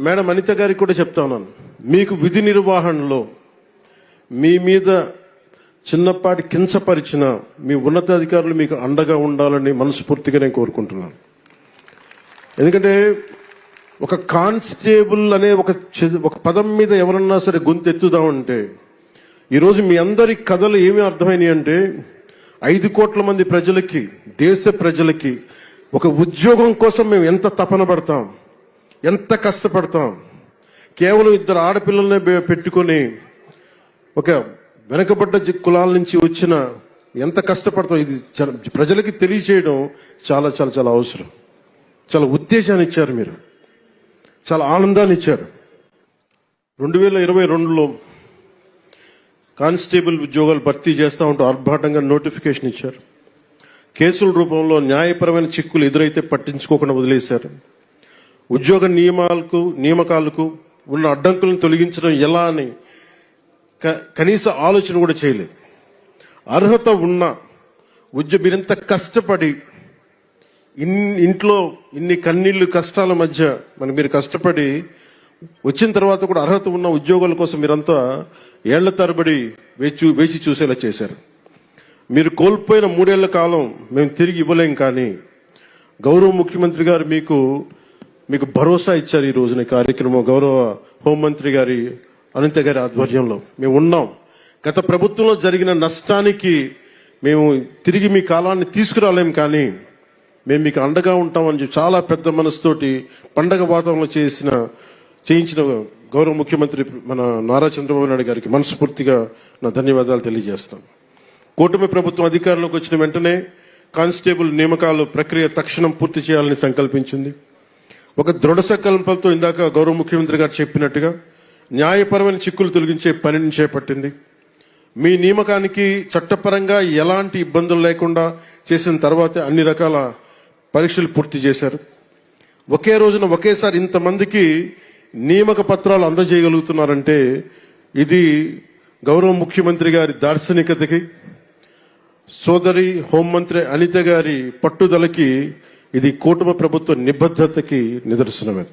Madam Anitha గారికి కూడా చెప్తా ఉన్నాను, మీకు విధి నిర్వహణలో మీ మీద చిన్నపాటి కించపరిచిన మీ ఉన్నతాధికారులు మీకు అండగా ఉండాలని మనస్ఫూర్తిగా నేను కోరుకుంటున్నాను. ఎందుకంటే ఒక కానిస్టేబుల్ అనే ఒక పదం మీద ఎవరన్నా సరే గొంతు ఎత్తుదామంటే ఈరోజు మీ అందరి కథలు ఏమి అర్థమైనాయి అంటే 5 కోట్ల మంది ప్రజలకి, దేశ ప్రజలకి ఒక ఉద్యోగం కోసం మేము ఎంత తపన పడతాం, ఎంత కష్టపడతాం. కేవలం 2 ఆడపిల్లలనే పెట్టుకొని ఒక వెనకబడ్డ కులాల నుంచి వచ్చిన ఎంత కష్టపడతాం, ఇది ప్రజలకి తెలియచేయడం చాలా చాలా చాలా అవసరం. చాలా ఉత్తేజాన్ని ఇచ్చారు, మీరు చాలా ఆనందాన్ని ఇచ్చారు. 2022లో కానిస్టేబుల్ ఉద్యోగాలు భర్తీ చేస్తూ ఉంటూ ఆర్భాటంగా నోటిఫికేషన్ ఇచ్చారు. కేసుల రూపంలో న్యాయపరమైన చిక్కులు ఎదురైతే పట్టించుకోకుండా వదిలేశారు. ఉద్యోగ నియామకాలకు ఉన్న అడ్డంకులను తొలగించడం ఎలా అని కనీస ఆలోచన కూడా చేయలేదు. అర్హత ఉన్న మీరెంత కష్టపడి ఇంట్లో ఇన్ని కన్నీళ్లు కష్టాల మధ్య మీరు కష్టపడి వచ్చిన తర్వాత కూడా అర్హత ఉన్న ఉద్యోగాల కోసం మీరంతా ఏళ్ల తరబడి వేచి చూసేలా చేశారు. మీరు కోల్పోయిన 3 ఏళ్ల కాలం మేము తిరిగి ఇవ్వలేం, కానీ గౌరవ ముఖ్యమంత్రి గారు మీకు భరోసా ఇచ్చారు. ఈ రోజున కార్యక్రమం గౌరవ హోంమంత్రి గారి అనిత గారి ఆధ్వర్యంలో మేము ఉన్నాం. గత ప్రభుత్వంలో జరిగిన నష్టానికి మేము తిరిగి మీ కాలాన్ని తీసుకురాలేం, కానీ మేము మీకు అండగా ఉంటామని చెప్పి చాలా పెద్ద మనసుతోటి పండగ వాతావరణంలో చేయించిన గౌరవ ముఖ్యమంత్రి మన నారా చంద్రబాబు నాయుడు గారికి మనస్ఫూర్తిగా నా ధన్యవాదాలు తెలియజేస్తాం. కూటమి ప్రభుత్వం అధికారంలోకి వచ్చిన వెంటనే కానిస్టేబుల్ నియామకాల ప్రక్రియ తక్షణం పూర్తి చేయాలని సంకల్పించింది. ఒక దృఢ సంకల్పంతో ఇందాక గౌరవ ముఖ్యమంత్రి గారు చెప్పినట్టుగా న్యాయపరమైన చిక్కులు తొలగించే పనిని చేపట్టింది. మీ నియామకానికి చట్టపరంగా ఎలాంటి ఇబ్బందులు లేకుండా చేసిన తర్వాతే అన్ని రకాల పరీక్షలు పూర్తి చేశారు. ఒకే రోజున ఒకేసారి ఇంతమందికి నియామక పత్రాలు అందజేయగలుగుతున్నారంటే ఇది గౌరవ ముఖ్యమంత్రి గారి దార్శనికతకి, సోదరి హోంమంత్రి అనిత గారి పట్టుదలకి, ఇది కూటమి ప్రభుత్వ నిబద్ధతకి నిదర్శనమే.